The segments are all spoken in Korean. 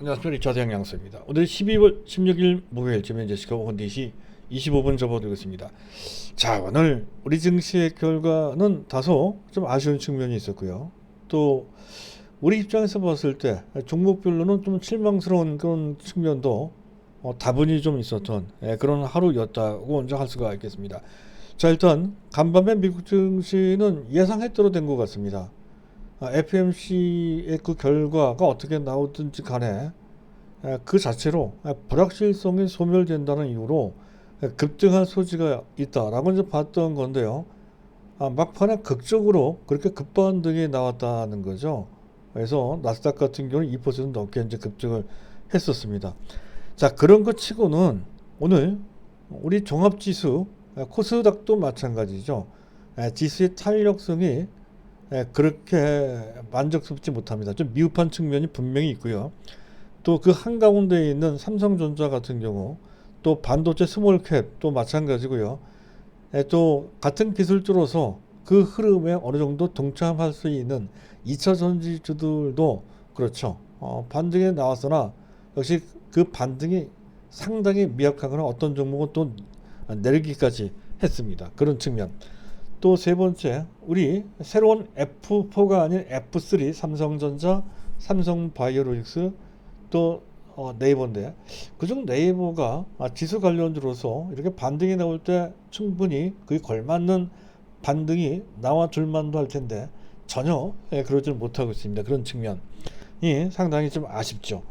안녕하십니까. 리차드 양양수입니다. 오늘 12월 16일 목요일 지금 현재 시각 오후 4시 25분 접어들겠습니다. 자, 오늘 우리 증시의 결과는 다소 좀 아쉬운 측면이 있었고요. 또 우리 입장에서 봤을 때 종목별로는 좀 실망스러운 그런 측면도 다분히 좀 있었던 그런 하루였다고 먼저 할 수가 있겠습니다. 자, 일단 간밤에 미국 증시는 예상했대로 된 것 같습니다. FMC의 그 결과가 어떻게 나오든지 간에 그 자체로 불확실성이 소멸된다는 이유로 급등할 소지가 있다라고 이제 봤던 건데요. 막판에 극적으로 그렇게 급반등이 나왔다는 거죠. 그래서 나스닥 같은 경우는 2% 넘게 이제 급등을 했었습니다. 자, 그런 것 치고는 오늘 우리 종합지수 코스닥도 마찬가지죠. 지수의 탄력성이 그렇게 만족스럽지 못합니다. 좀 미흡한 측면이 분명히 있고요. 또 그 한가운데에 있는 삼성전자 같은 경우 또 반도체 스몰캡 또 마찬가지고요. 또 같은 기술주로서 그 흐름에 어느 정도 동참할 수 있는 2차 전지주들도 그렇죠. 반등에 나왔으나 역시 그 반등이 상당히 미약하거나 어떤 종목은 또 내리기까지 했습니다. 그런 측면. 또 세 번째, 우리 새로운 F4가 아닌 F3 삼성전자, 삼성바이오로직스 또 네이버인데 그중 네이버가 지수 관련주로서 이렇게 반등이 나올 때 충분히 그에 걸맞는 반등이 나와 줄만도 할 텐데 전혀 그러지 못하고 있습니다. 그런 측면이 상당히 좀 아쉽죠.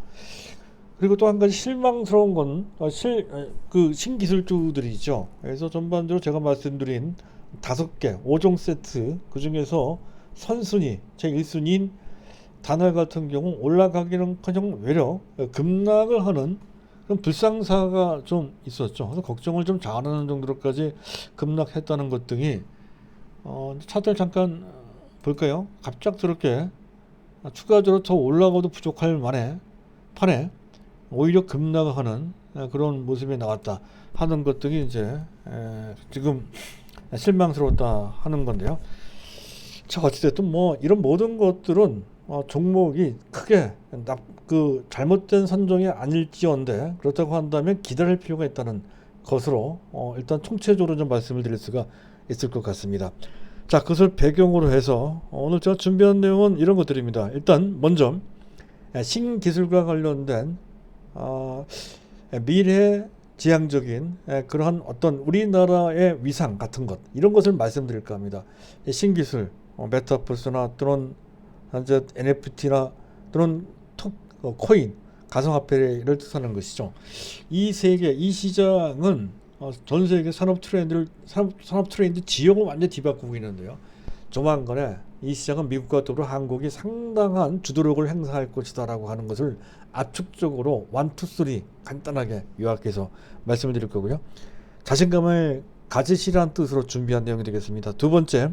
그리고 또 한 가지 실망스러운 건 그 신기술주들이죠. 그래서 전반적으로 제가 말씀드린 5개 5종 세트 그 중에서 선순위 제 1순위인 단월 같은 경우 올라가기는커녕 외려 급락을 하는 그런 불상사가 좀 있었죠. 그래서 걱정을 좀 자아내는 정도로까지 급락했다는 것 등이 차트를 잠깐 볼까요? 갑작스럽게 추가적으로 더 올라가도 부족할 만에 판에 오히려 급락을 하는 그런 모습이 나왔다 하는 것 등이 이제 지금 실망스러웠다 하는 건데요. 자, 어찌됐든 뭐 이런 모든 것들은 종목이 크게 그 잘못된 선정이 아닐지언데 그렇다고 한다면 기다릴 필요가 있다는 것으로 일단 총체적으로 좀 말씀을 드릴 수가 있을 것 같습니다. 자, 그것을 배경으로 해서 오늘 제가 준비한 내용은 이런 것들입니다. 일단 먼저 신기술과 관련된 미래 지향적인 그러한 어떤 우리나라의 위상 같은 것 이런 것을 말씀드릴까 합니다. 신기술, 메타버스나 또는 현재 NFT나 또는 코인, 가상화폐를 뜻하는 것이죠. 이 세계, 이 시장은 전 세계 산업 트렌드 지형을 완전히 뒤바꾸고 있는데요. 조만간에 이 시장은 미국과 더불어 한국이 상당한 주도력을 행사할 것이다라고 하는 것을 압축적으로 1, 2, 3 간단하게 요약해서 말씀을 드릴 거고요. 자신감을 가지시라는 뜻으로 준비한 내용이 되겠습니다. 두 번째,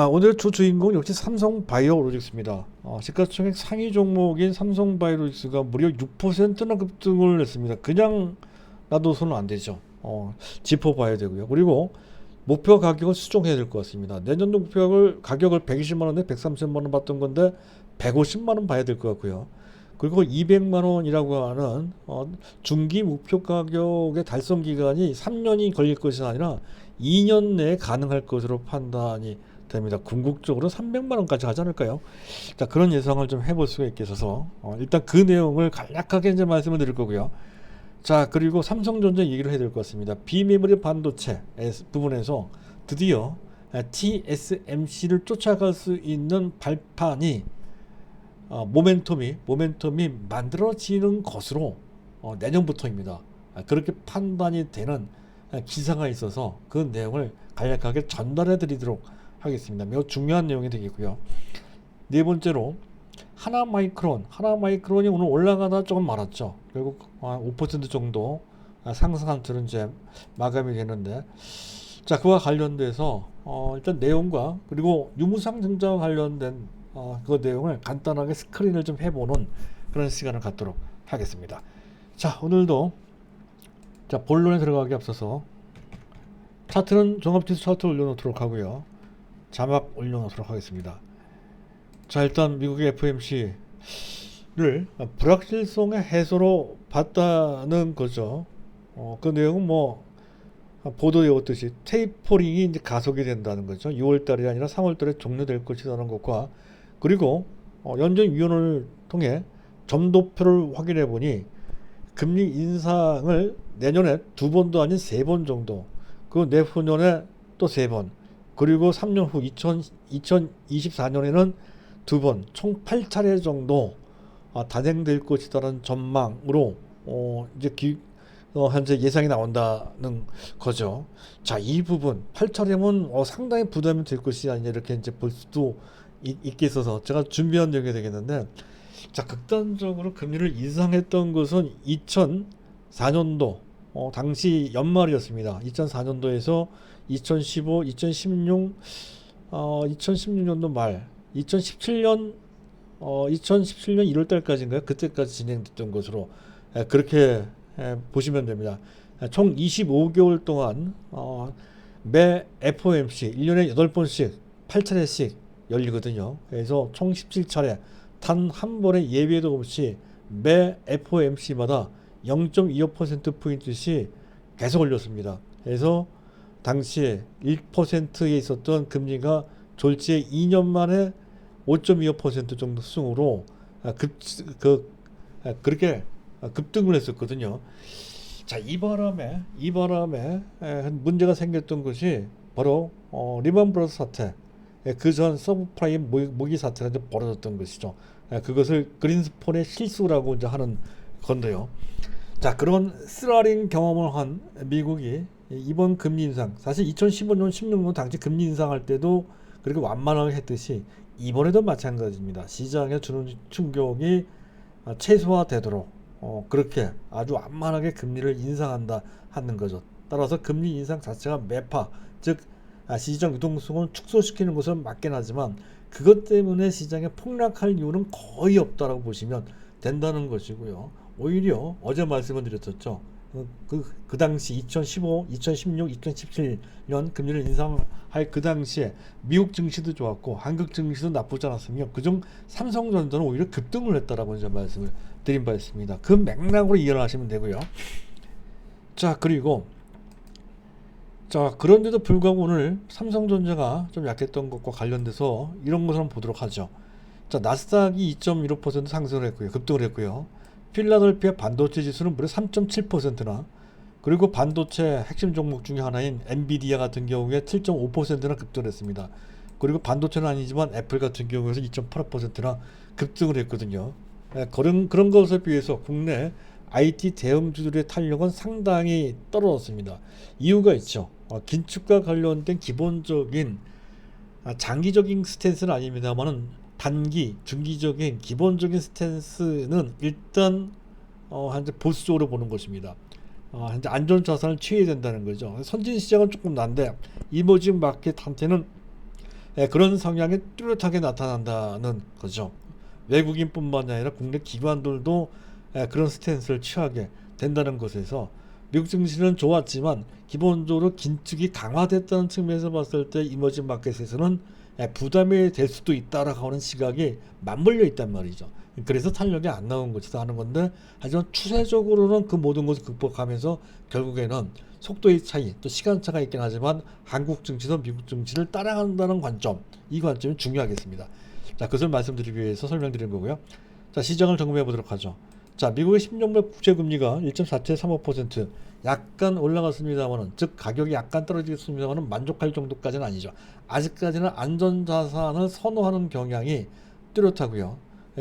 오늘 주 주인공 역시 삼성바이오로직스입니다. 시가총액 상위 종목인 삼성바이오로직스가 무려 6%나 급등을 했습니다. 그냥 놔둬서는 안 되죠. 짚어봐야 되고요. 그리고 목표 가격을 수정해야 될 것 같습니다. 내년도 목표 가격을 120만 원에 130만 원 봤던 건데 150만 원 봐야 될 것 같고요. 그리고 200만 원이라고 하는 중기 목표 가격의 달성 기간이 3년이 걸릴 것이 아니라 2년 내에 가능할 것으로 판단이 됩니다. 궁극적으로 300만 원까지 가지 않을까요? 자, 그런 예상을 좀 해볼 수가 있겠어서 일단 그 내용을 간략하게 이제 말씀을 드릴 거고요. 자, 그리고 삼성전자 얘기를 해야 될 것 같습니다. 비메모리 반도체 부분에서 드디어 TSMC를 쫓아갈 수 있는 발판이 모멘텀이 만들어지는 것으로 내년부터입니다. 그렇게 판단이 되는 기사가 있어서 그 내용을 간략하게 전달해 드리도록 하겠습니다. 매우 중요한 내용이 되겠고요. 네 번째로 하나마이크론이 오늘 올라가다 조금 말았죠. 결국 5% 정도 상승한 틀은 이제 마감이 되는데, 자, 그와 관련돼서 일단 내용과 그리고 유무상 증자와 관련된 그 내용을 간단하게 스크린을 좀 해보는 그런 시간을 갖도록 하겠습니다. 자, 오늘도 자, 본론에 들어가기 앞서서 차트는 종합지수 차트 올려놓도록 하고요. 자막 올려놓도록 하겠습니다. 자, 일단 미국의 FMC 불확실성의 해소로 봤다는 거죠. 그 내용은 뭐 보도에 오듯이 테이퍼링이 이제 가속이 된다는 거죠. 6월 달이 아니라 3월 달에 종료될 것이라는 것과, 그리고 연준위원회를 통해 점도표를 확인해 보니 금리 인상을 내년에 2번도 아닌 3번 정도, 그 내후년에 또 3번, 그리고 3년 후 2024년에는 2번, 총 8차례 정도 단행될 것이다라는 전망으로 이제 현재 예상이 나온다는 거죠. 자, 이 부분 8차례면 상당히 부담이 될 것이 아니냐, 이렇게 이제 볼 수도 있겠어서 제가 준비한 얘기가 되겠는데, 자, 극단적으로 금리를 인상했던 것은 2004년도 당시 연말이었습니다. 2004년도에서 2015, 2016, 2016년도 말, 2017년 1월 달까지인가요? 그때까지 진행됐던 것으로 그렇게 보시면 됩니다. 총 25개월 동안 매 FOMC 1년에 8번씩 8차례씩 열리거든요. 그래서 총 17차례, 단 한 번의 예외도 없이 매 FOMC마다 0.25%포인트씩 계속 올렸습니다. 그래서 당시에 1%에 있었던 금리가 졸지에 2년 만에 5.25% 정도 수준으로 그렇게 급등을 했었거든요. 자, 이 바람에 문제가 생겼던 것이 바로 리먼 브라더스 사태, 그 전 서브프라임 모기 사태가 이제 벌어졌던 것이죠. 그것을 그린스폰의 실수라고 이제 하는 건데요. 자, 그런 쓰라린 경험을 한 미국이 이번 금리 인상, 사실 2015년, 16년 당시 금리 인상할 때도 그렇게 완만하게 했듯이 이번에도 마찬가지입니다. 시장에 주는 충격이 최소화되도록 그렇게 아주 완만하게 금리를 인상한다 하는 거죠. 따라서 금리 인상 자체가 매파, 즉 시장 유동성을 축소시키는 것은 맞긴 하지만 그것 때문에 시장에 폭락할 이유는 거의 없다라고 보시면 된다는 것이고요. 오히려 어제 말씀을 드렸었죠. 그 당시 2015, 2016, 2017년 금리를 인상할 그 당시에 미국 증시도 좋았고 한국 증시도 나쁘지 않았으며 그중 삼성전자는 오히려 급등을 했다라고 이제 말씀을 드린 바 있습니다. 그 맥락으로 이해를 하시면 되고요. 자, 그리고 그런데도 불구하고 오늘 삼성전자가 좀 약했던 것과 관련돼서 이런 것을 한번 보도록 하죠. 자, 나스닥이 2.15% 상승을 했고요. 급등을 했고요. 필라델피아 반도체 지수는 무려 3.7%나, 그리고 반도체 핵심 종목 중에 하나인 엔비디아 같은 경우에 7.5%나 급등을 했습니다. 그리고 반도체는 아니지만 애플 같은 경우에서 2.8%나 급등을 했거든요. 그런 것에 비해서 국내 IT 대형주들의 탄력은 상당히 떨어졌습니다. 이유가 있죠. 긴축과 관련된 기본적인 장기적인 스탠스는 아닙니다만은 단기, 중기적인 기본적인 스탠스는 일단 현재 보수적으로 보는 것입니다. 현재 안전 자산을 취해야 된다는 거죠. 선진 시장은 조금 난데 이머징 마켓한테는 그런 성향이 뚜렷하게 나타난다는 거죠. 외국인뿐만 아니라 국내 기관들도 그런 스탠스를 취하게 된다는 것에서 미국 증시는 좋았지만 기본적으로 긴축이 강화됐다는 측면에서 봤을 때 이머징 마켓에서는 부담이 될 수도 있다라고 하는 시각이 맞물려 있단 말이죠. 그래서 탄력이 안 나온 것이다 하는 건데, 하지만 추세적으로는 그 모든 것을 극복하면서 결국에는 속도의 차이, 또 시간차가 있긴 하지만 한국 증시도 미국 증시를 따라간다는 관점, 이 관점이 중요하겠습니다. 자, 그것을 말씀드리기 위해서 설명드린 거고요. 자, 시장을 점검해 보도록 하죠. 자, 미국의 10년물 국채금리가 1.4735% 약간 올라갔습니다만은, 즉 가격이 약간 떨어지겠습니다만은 만족할 정도까지는 아니죠. 아직까지는 안전자산을 선호하는 경향이 뚜렷하고요.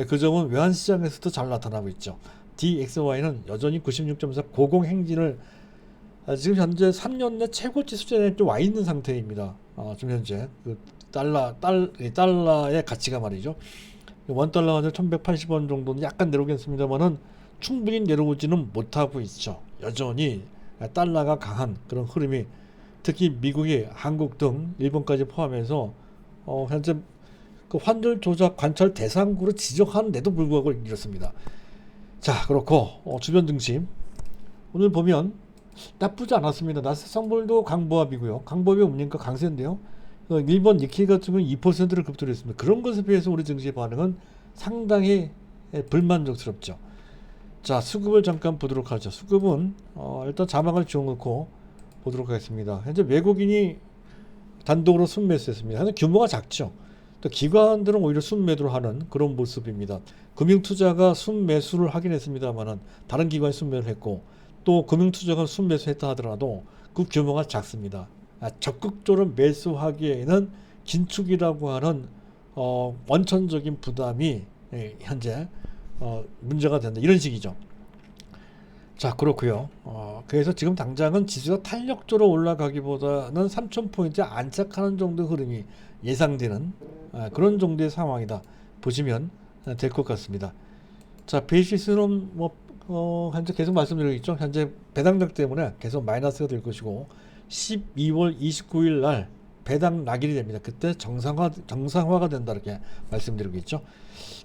그 점은 외환시장에서도 잘 나타나고 있죠. DXY는 여전히 96.4 고공행진을 지금 현재 3년 내 최고치 수준에 좀 와 있는 상태입니다. 지금 현재 그 달러의 가치가 말이죠. $1 환율 1180원 정도는 약간 내려오겠습니다만은 충분히 내려오지는 못하고 있죠. 여전히 달러가 강한 그런 흐름이, 특히 미국이 한국 등 일본까지 포함해서 현재 그 환율 조작 관찰 대상국으로 지정하는데도 불구하고 이렇습니다. 자, 그렇고 주변 증시 오늘 보면 나쁘지 않았습니다. 나스닥 성불도 강보합이고요. 강보합이 뭡니까? 강세인데요. 일본 니케이 같은 경우는 2%를 급등했습니다. 그런 것에 비해서 우리 증시의 반응은 상당히 불만족스럽죠. 자, 수급을 잠깐 보도록 하죠. 수급은 일단 자막을 지워놓고 보도록 하겠습니다. 현재 외국인이 단독으로 순매수했습니다. 현재 규모가 작죠. 또 기관들은 오히려 순매도를 하는 그런 모습입니다. 금융투자가 순매수를 하긴 했습니다만은 다른 기관이 순매를 했고 또 금융투자가 순매수했다 하더라도 그 규모가 작습니다. 적극적으로 매수하기에는 긴축이라고 하는 원천적인 부담이 현재 문제가 된다 이런 식이죠. 자, 그렇고요. 그래서 지금 당장은 지수가 탄력적으로 올라가기보다는 3,000포인트에 안착하는 정도 흐름이 예상되는 그런 정도의 상황이다 보시면 될 것 같습니다. 자, 베이시스는 현재 계속 말씀드리고 있죠. 현재 배당락 때문에 계속 마이너스가 될 것이고 12월 29일 날 배당 낙일이 됩니다. 그때 정상화가 된다 이렇게 말씀드리고 있죠.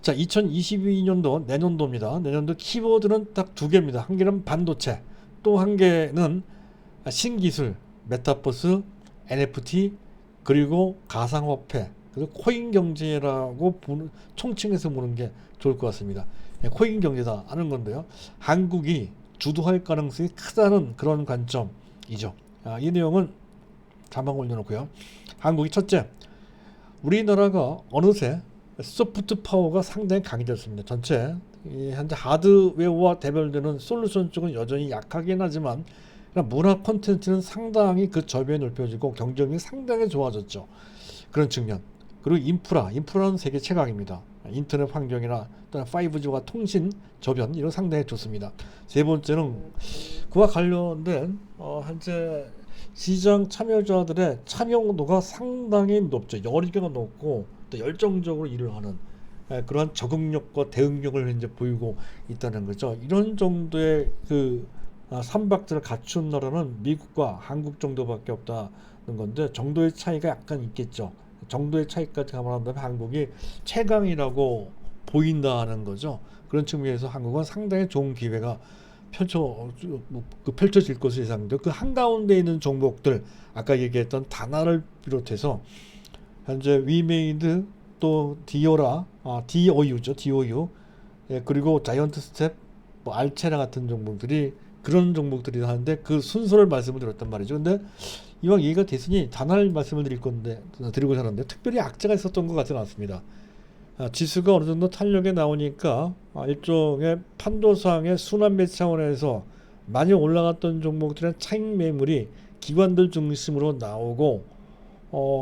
자, 2022년도 내년도입니다. 내년도 키워드는 딱 두 개입니다. 한 개는 반도체, 또 한 개는 신기술, 메타버스, NFT, 그리고 가상화폐, 그리고 코인 경제라고 총칭해서 보는 게 좋을 것 같습니다. 코인 경제다 하는 건데요. 한국이 주도할 가능성이 크다는 그런 관점이죠. 이 내용은 자막 올려놓고요. 한국이 첫째, 우리나라가 어느새 소프트 파워가 상당히 강해졌습니다. 전체 현재 하드웨어와 대별되는 솔루션 쪽은 여전히 약하긴 하지만 문화 콘텐츠는 상당히 그 저변이 넓혀지고 경쟁력이 상당히 좋아졌죠. 그런 측면. 그리고 인프라는 세계 최강입니다. 인터넷 환경이나 또는 5G와 통신 저변 이런 상당히 좋습니다. 세 번째는 그와 관련된 현재 시장 참여자들의 참여도가 상당히 높죠. 열의가 높고 또 열정적으로 일을 하는 그러한 적응력과 대응력을 현재 보이고 있다는 거죠. 이런 정도의 그 삼박자를 갖춘 나라는 미국과 한국 정도밖에 없다는 건데 정도의 차이가 약간 있겠죠. 정도의 차이까지 감안한다면 한국이 최강이라고 보인다는 거죠. 그런 측면에서 한국은 상당히 좋은 기회가 펼쳐질 것으로 예상돼요. 그 한가운데 있는 종목들 아까 얘기했던 다나를 비롯해서 현재 위메이드 또 디오라 DOU죠. DOU 그리고 자이언트 스텝 알체라 같은 종목들이 그런 종목들이 하는데 그 순서를 말씀을 드렸단 말이죠. 근데 이왕 얘기가 됐으니 단할 말씀을 드리고자 하는데 특별히 악재가 있었던 것 같지는 않습니다. 지수가 어느 정도 탄력에 나오니까 일종의 판도상의 순환매 차원에서 많이 올라갔던 종목들의 차익 매물이 기관들 중심으로 나오고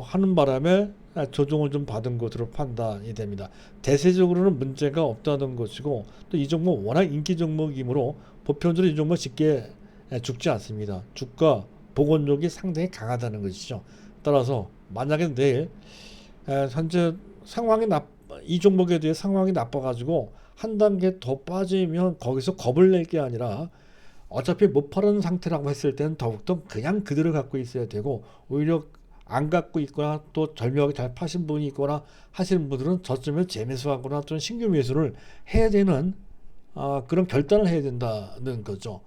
하는 바람에 조정을 좀 받은 것으로 판단이 됩니다. 대세적으로는 문제가 없다는 것이고 또 이 종목 워낙 인기 종목이므로 보편적으로 이 종목 쉽게 죽지 않습니다. 주가 복원력이 상당히 강하다는 것이죠. 따라서 만약에 내일 현재 이 종목에 대해 상황이 나빠가지고 한 단계 더 빠지면 거기서 겁을 낼 게 아니라 어차피 못 파는 상태라고 했을 때는 더욱더 그냥 그대로 갖고 있어야 되고 오히려 안 갖고 있거나 또 절묘하게 잘 파신 분이 있거나 하시는 분들은 저점에 재매수하거나 또는 신규 매수를 해야 되는 그런 결단을 해야 된다는 거죠.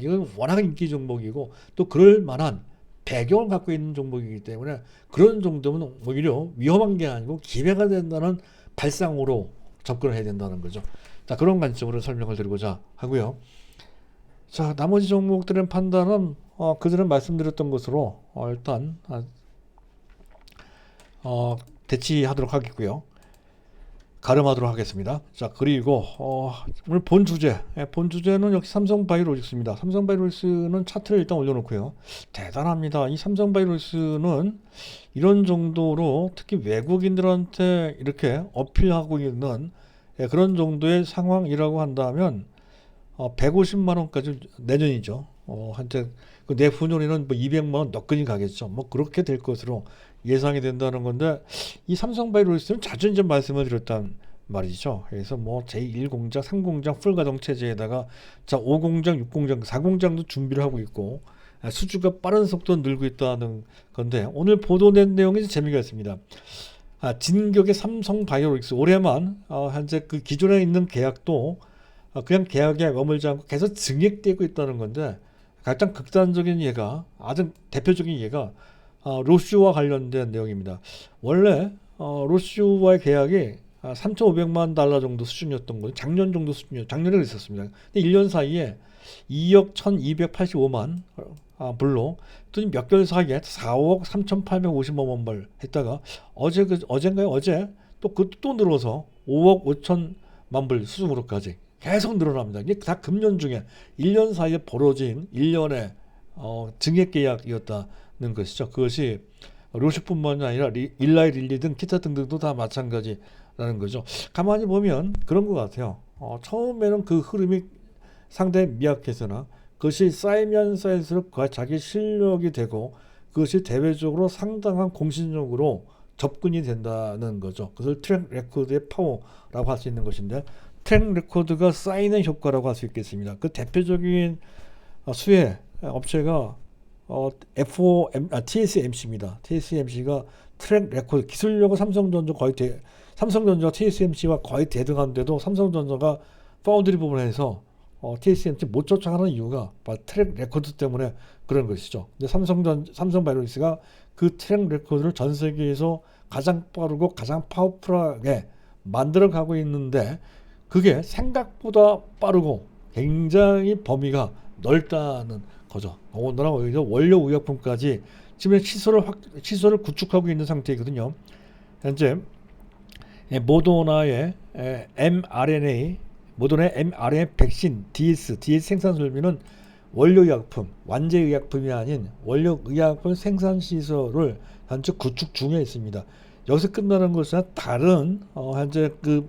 이건 워낙 인기 종목이고 또 그럴 만한 배경을 갖고 있는 종목이기 때문에 그런 정도면 오히려 위험한 게 아니고 기회가 된다는 발상으로 접근을 해야 된다는 거죠. 자, 그런 관점으로 설명을 드리고자 하고요. 자, 나머지 종목들의 판단은 그전에 말씀드렸던 것으로 일단 대치하도록 하겠고요. 가름하도록 하겠습니다. 자, 그리고 오늘 본 주제는 역시 삼성바이오로직스입니다. 삼성바이오로직스는 차트를 일단 올려놓고요. 대단합니다. 이 삼성바이오로직스는 이런 정도로 특히 외국인들한테 이렇게 어필하고 있는 그런 정도의 상황이라고 한다면 150만 원까지 내년이죠. 한때 그 내후년에는 200만 원 너끈히 가겠죠. 그렇게 될 것으로 예상이 된다는 건데 이 삼성바이오로직스는 자주 이제 말씀을 드렸단 말이죠. 그래서 제1공장, 3공장 풀가동 체제에다가 5공장, 6공장, 4공장도 준비를 하고 있고 수주가 빠른 속도로 늘고 있다는 건데 오늘 보도된 내용이 재미가 있습니다. 진격의 삼성바이오로직스 올해만 현재 그 기존에 있는 계약도 그냥 계약에 머물지 않고 계속 증액되고 있다는 건데 가장 극단적인 예가 아주 대표적인 예가 로슈와 관련된 내용입니다. 원래 로슈와의 계약이 3,500만 달러 정도 수준이었던 거죠. 작년 정도 수준이었죠. 작년에 그랬었습니다. 근데 1년 사이에 2억 1,285만 불로 또 몇 개월 사이에 4억 3,850만 불 했다가 어젠가요? 어제 또 늘어서 5억 5천만 불 수준으로까지 계속 늘어납니다. 이게 다 금년 중에 1년 사이에 벌어진 1년의 증액 계약이었다는 것이죠. 그것이 로시뿐만이 아니라 일라이 릴리 등 기타 등등도 다 마찬가지라는 거죠. 가만히 보면 그런 것 같아요. 처음에는 그 흐름이 상당히 미약해서나 그것이 쌓이면 쌓일수록 자기 실력이 되고 그것이 대외적으로 상당한 공신력으로 접근이 된다는 거죠. 그것을 트랙 레코드의 파워라고 할 수 있는 것인데 트랙 레코드가 쌓이는 효과라고 할 수 있겠습니다. 그 대표적인 수혜 업체가 TSMC입니다. TSMC가 트랙 레코드 기술력은 삼성전자와 TSMC와 거의 대등한데도 삼성전자가 파운드리 부분에서 TSMC 못 쫓아가는 이유가 바로 트랙 레코드 때문에 그런 것이죠. 근데 삼성바이오로직스가 그 트랙 레코드를 전 세계에서 가장 빠르고 가장 파워풀하게 만들어가고 있는데 그게 생각보다 빠르고 굉장히 범위가 넓다는 거죠. 더군다나 오히려 원료 의약품까지 지금 시설을 구축하고 있는 상태이거든요. 현재 모더나의 mRNA 백신 DS 생산 설비는 원료의약품, 완제의약품이 아닌 원료의약품 생산 시설을 현재 구축 중에 있습니다. 여기서 끝나는 것은 다른 현재 그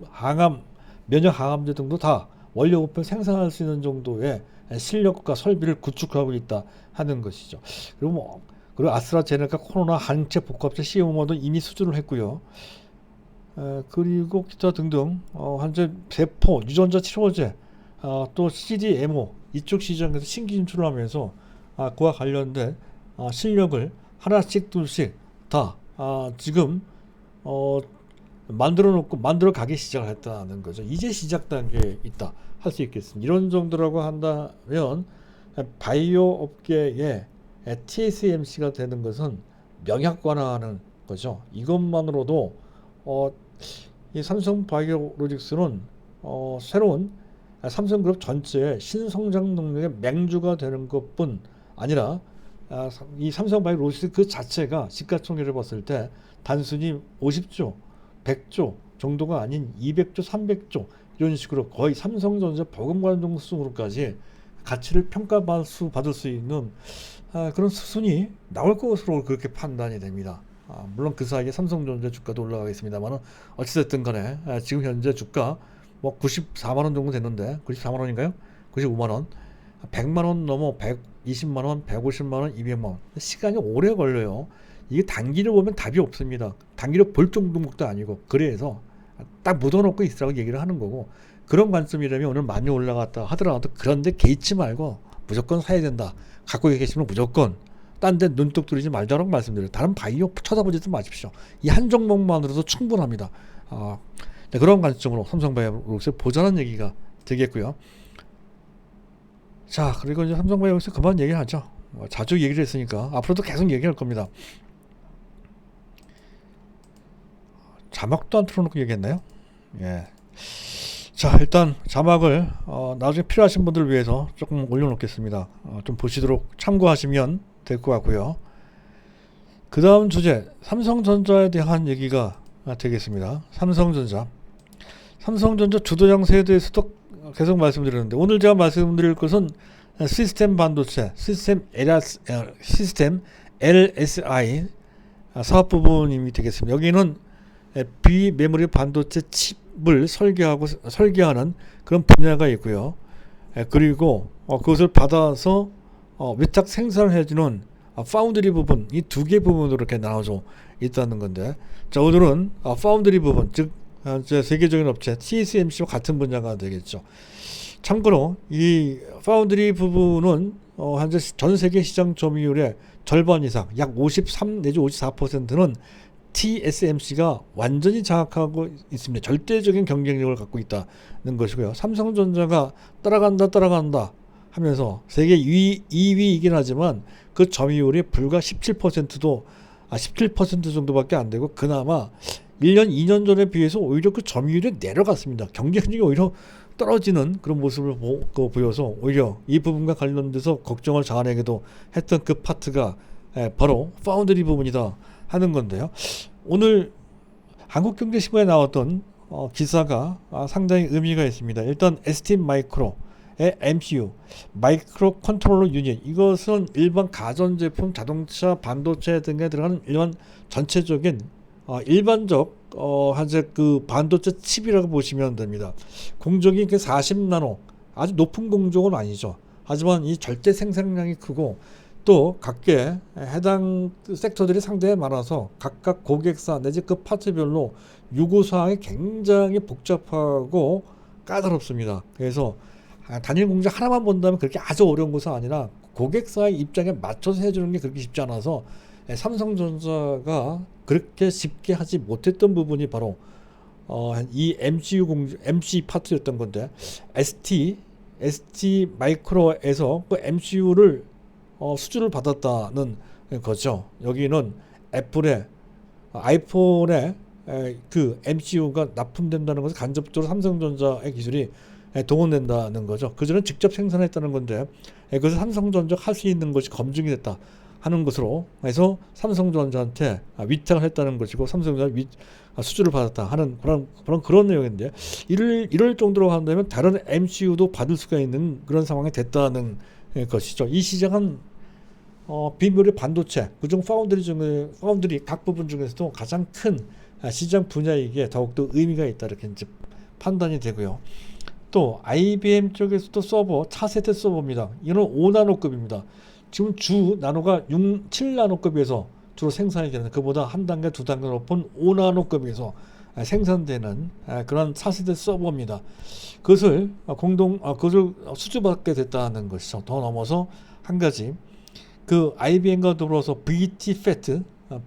면역 항암제 등도 다 원료의약품 생산할 수 있는 정도의 실력과 설비를 구축하고 있다 하는 것이죠. 그리고 아스트라제네카 코로나 항체 복합제 CMO도 이미 수주를 했고요. 그리고 기타 등등 현재 세포 유전자 치료제 또 CDMO 이쪽 시장에서 신규 진출을 하면서 그와 관련된 실력을 하나씩 둘씩 다 지금 만들어 가기 시작을 했다는 거죠. 이제 시작 단계에 있다 할 수 있겠습니다. 이런 정도라고 한다면 바이오 업계의 TSMC가 되는 것은 명약관화하는 거죠. 이것만으로도 이 삼성바이오로직스는 새로운 삼성그룹 전체의 신성장 능력의 맹주가 되는 것뿐 아니라 이 삼성바이오로직스 그 자체가 시가총액을 봤을 때 단순히 50조, 100조 정도가 아닌 200조, 300조 이런 식으로 거의 삼성전자 버금가는 정도 수준으로까지 가치를 평가받을 수 있는 그런 수순이 나올 것으로 그렇게 판단이 됩니다. 물론 그 사이에 삼성전자 주가도 올라가겠습니다만 어찌됐든 간에 지금 현재 주가 뭐 94만원 정도 됐는데 94만원인가요? 95만원 100만원 넘어 120만원 150만원 200만원 시간이 오래 걸려요. 이게 단기를 보면 답이 없습니다. 단기를 볼 정도도 아니고 그래서 딱 묻어놓고 있으라고 얘기를 하는 거고 그런 관점이라면 오늘 많이 올라갔다 하더라도 그런데 개의치 말고 무조건 사야 된다. 갖고 계시면 무조건 딴 데 눈독 들이지 말자라고 말씀드려요. 다른 바이오 쳐다보지도 마십시오. 이 한 종목만으로도 충분합니다. 네, 그런 관점으로 삼성바이오로직스 보자는 얘기가 되겠고요. 자, 그리고 이제 삼성바이오로직스 그만 얘기하죠. 자주 얘기를 했으니까 앞으로도 계속 얘기할 겁니다. 자막도 안 틀어놓고 얘기했나요? 예. 자, 일단 자막을 나중에 필요하신 분들을 위해서 조금 올려놓겠습니다. 좀 보시도록 참고하시면 될 것 같고요. 그 다음 주제 삼성전자에 대한 얘기가 되겠습니다. 삼성전자 주도 장세에 대해서도 계속 말씀드렸는데 오늘 제가 말씀드릴 것은 시스템 반도체 시스템 LSI 사업 부분이 되겠습니다. 여기는 비메모리 반도체 칩을 설계하는 그런 분야가 있고요. 그리고 그것을 받아서 위탁 생산을 해주는 파운드리 부분, 이 두 개 부분으로 이렇게 나눠져 있다는 건데, 자, 오늘은 파운드리 부분, 즉 세계적인 업체 TSMC와 같은 분야가 되겠죠. 참고로 이 파운드리 부분은 현재 전 세계 시장 점유율의 절반 이상, 약 53 내지 54%는 TSMC가 완전히 장악하고 있습니다. 절대적인 경쟁력을 갖고 있다는 것이고요. 삼성전자가 따라간다 하면서 세계 2위이긴 하지만 그 점유율이 불과 17% 정도밖에 안 되고 그나마 1년, 2년 전에 비해서 오히려 그 점유율이 내려갔습니다. 경쟁력이 오히려 떨어지는 그런 모습을 보여서 오히려 이 부분과 관련돼서 걱정을 자아내기도 했던 그 파트가 바로 파운드리 부분이다 하는 건데요. 오늘 한국경제신문에 나왔던 기사가 상당히 의미가 있습니다. 일단 ST마이크로의 MCU, 마이크로 컨트롤러 유닛, 이것은 일반 가전제품, 자동차, 반도체 등에 들어가는 일반 전체적인 일반적 현재 그 반도체 칩이라고 보시면 됩니다. 공정이 40나노, 아주 높은 공정은 아니죠. 하지만 이 절대 생산량이 크고 또 각계 해당 섹터들이 상당히 많아서 각각 고객사 내지 그 파트별로 요구사항이 굉장히 복잡하고 까다롭습니다. 그래서 단일 공장 하나만 본다면 그렇게 아주 어려운 것은 아니라 고객사의 입장에 맞춰서 해주는 게 그렇게 쉽지 않아서 삼성전자가 그렇게 쉽게 하지 못했던 부분이 바로 이 MC 파트였던 건데, ST 마이크로에서 그 MCU를 수주를 받았다는 거죠. 여기는 애플의 아이폰에 그 MCU가 납품된다는 것은 간접적으로 삼성전자의 기술이 동원된다는 거죠. 그전에 직접 생산했다는 건데 그것을 삼성전자가 할 수 있는 것이 검증이 됐다 하는 것으로 해서 삼성전자한테 위탁을 했다는 것이고 삼성전자 수주를 받았다 하는 그런 내용인데, 이럴 정도로 한다면 다른 MCU도 받을 수가 있는 그런 상황이 됐다는 것이죠. 이 시장은 비메모리 반도체, 그중 파운드리 각 부분 중에서도 가장 큰 시장 분야이기에 더욱더 의미가 있다, 이렇게 이제 판단이 되고요. 또 IBM 쪽에서도 서버, 차세대 서버입니다. 이는 5나노급입니다. 지금 주 나노가 7나노급에서 주로 생산이 되는, 그보다 한 단계 두 단계 높은 5나노급에서 생산되는 그런 차세대 서버입니다. 그것을 그것을 수주받게 됐다는 것이죠. 더 넘어서 한 가지, 그 IBM과 더불어서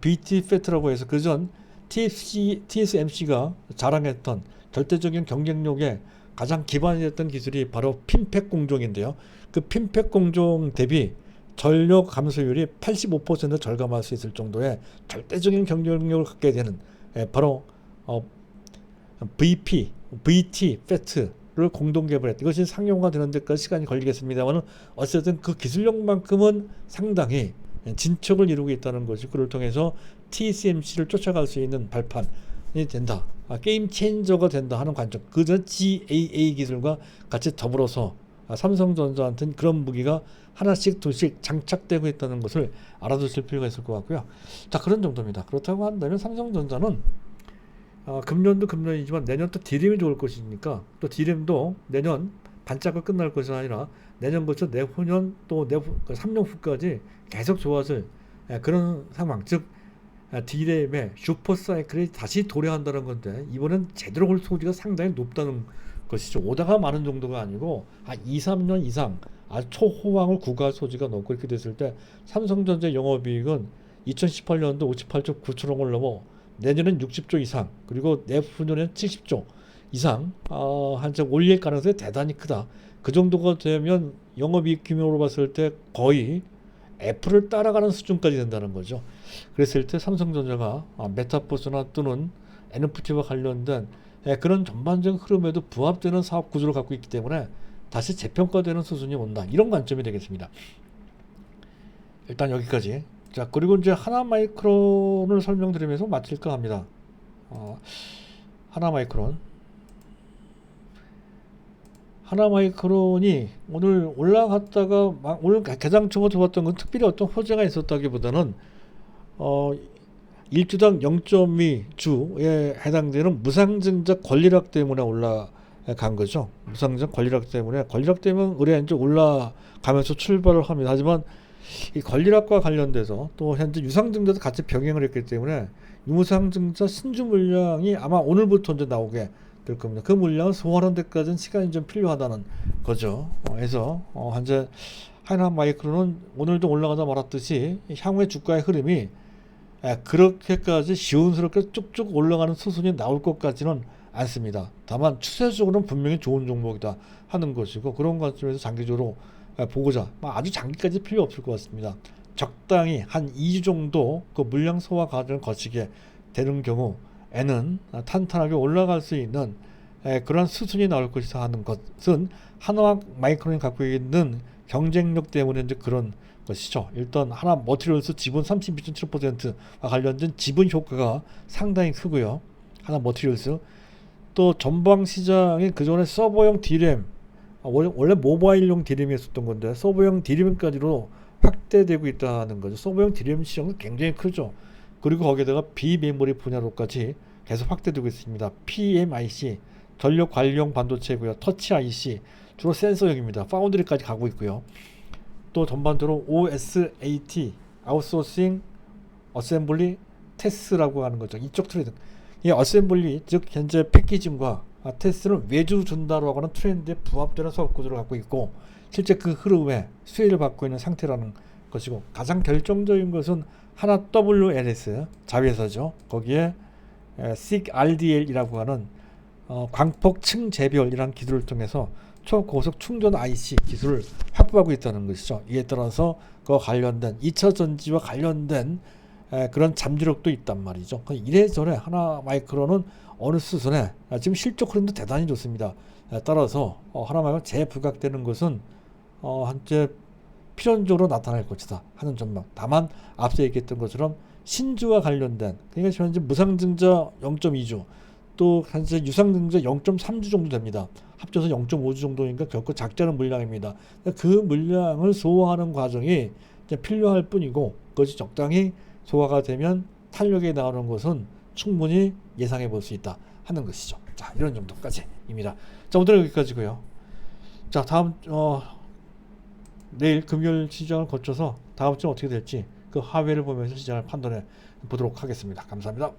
BT-FAT라고 해서 그전 TSMC가 자랑했던 절대적인 경쟁력에 가장 기반이 됐던 기술이 바로 핀팩 공정인데요. 그 핀팩 공정 대비 전력 감소율이 85% 절감할 수 있을 정도의 절대적인 경쟁력을 갖게 되는 바로 BT-FAT를 공동 개발했다. 이것이 상용화 되는 데까지 시간이 걸리겠습니다만 어쨌든 그 기술력만큼은 상당히 진척을 이루고 있다는 것이, 그를 통해서 TSMC를 쫓아갈 수 있는 발판이 된다, 게임 체인저가 된다 하는 관점. 그전 GAA 기술과 같이 더불어서 삼성전자한테는 그런 무기가 하나씩 둘씩 장착되고 있다는 것을 알아두실 필요가 있을 것 같고요. 자, 그런 정도입니다. 그렇다고 한다면 삼성전자는 금년도 금년이지만 내년 또 디램이 좋을 것이니까, 또 디램도 내년 반짝을 끝날 것이 아니라 내년 거쳐 내후년 또 3년 후까지 계속 좋아질 그런 상황, 즉 디램의 슈퍼 사이클이 다시 도래한다는 건데, 이번엔 제대로 올 소지가 상당히 높다는 것이죠. 오다가 많은 정도가 아니고 한 2, 3년 이상 아주 초호황을 구가할 소지가 높고, 이렇게 됐을 때 삼성전자 영업이익은 2018년도 58조 9천억을 넘어 내년엔 60조 이상, 그리고 내후년엔 70조 이상 한참 올릴 가능성이 대단히 크다. 그 정도가 되면 영업이익 규모로 봤을 때 거의 애플을 따라가는 수준까지 된다는 거죠. 그랬을 때 삼성전자가 메타버스나 또는 NFT와 관련된 그런 전반적인 흐름에도 부합되는 사업 구조를 갖고 있기 때문에 다시 재평가되는 수준이 온다, 이런 관점이 되겠습니다. 일단 여기까지. 자, 그리고 이제 하나마이크론을 설명드리면서 마칠까 합니다. 하나마이크론이 오늘 올라갔다가 오늘 개장초부터 봤던 건 특별히 어떤 호재가 있었다기보다는 일주당 0.2주에 해당되는 무상증자 권리락 때문에 올라간 거죠. 무상증자 권리락 때문에 의뢰 이제 올라가면서 출발을 합니다. 하지만 이 권리락과 관련돼서 또 현재 유상증자도 같이 병행을 했기 때문에 유무상증자 신주 물량이 아마 오늘부터 이제 나오게 될 겁니다. 그 물량을 소화하는 데까지는 시간이 좀 필요하다는 거죠. 그래서 현재 하나마이크론은 오늘도 올라가다 말았듯이 향후의 주가의 흐름이 그렇게까지 시원스럽게 쭉쭉 올라가는 수순이 나올 것 같지는 않습니다. 다만 추세적으로는 분명히 좋은 종목이다 하는 것이고, 그런 관점에서 장기적으로 보고자 아주 장기까지 필요 없을 것 같습니다. 적당히 한 2주 정도 그 물량 소화 과정을 거치게 되는 경우 N은 탄탄하게 올라갈 수 있는 그런 수순이 나올 것이다 하는 것은 하나 마이크론이 갖고 있는 경쟁력 때문에 이제 그런 것이죠. 일단 하나 머티리얼스 지분 32.7%와 관련된 지분 효과가 상당히 크고요. 하나 머티리얼스 또 전방 시장이 그전에 서버용 D램 원래 모바일용 D램이었던 건데 서버용 D램까지로 확대되고 있다는 거죠. 서버용 D램 시장은 굉장히 크죠. 그리고 거기에다가 비메모리 분야로까지 계속 확대되고 있습니다. PMIC 전력 관리용 반도체고요. 터치 IC 주로 센서용입니다. 파운드리까지 가고 있고요. 또 전반적으로 OSAT 아웃소싱 어셈블리 테스트라고 하는 거죠. 이쪽 트렌드 이 어셈블리 즉 현재 패키징과 테스트는 외주 준다라고 하는 트렌드에 부합되는 사업 구조를 갖고 있고 실제 그 흐름에 수혜를 받고 있는 상태라는 것이고 가장 결정적인 것은 하나 WLS 자회사죠. 거기에 SIG RDL이라고 하는 광폭 층재별이라는 기술을 통해서 초고속 충전 IC 기술을 확보하고 있다는 것이죠. 이에 따라서 그 관련된 2차 전지와 관련된 그런 잠재력도 있단 말이죠. 이래저래 하나 마이크론은 어느 수준에 지금 실적 흐름도 대단히 좋습니다. 따라서 하나 마이크론 재부각되는 것은 한때 필연적으로 나타날 것이다 하는 전망. 다만 앞서 얘기했던 것처럼 신주와 관련된 그러니까 현재 무상증자 0.2주 또 현재 유상증자 0.3주 정도 됩니다. 합쳐서 0.5주 정도니까 결코 작지 않은 물량입니다. 그 물량을 소화하는 과정이 이제 필요할 뿐이고 그것이 적당히 소화가 되면 탄력이 나오는 것은 충분히 예상해 볼 수 있다 하는 것이죠. 자, 이런 정도까지입니다. 자, 오늘은 여기까지고요. 자, 다음 내일 금요일 시장을 거쳐서 다음 주 어떻게 될지 그 하회를 보면서 시장을 판단해 보도록 하겠습니다. 감사합니다.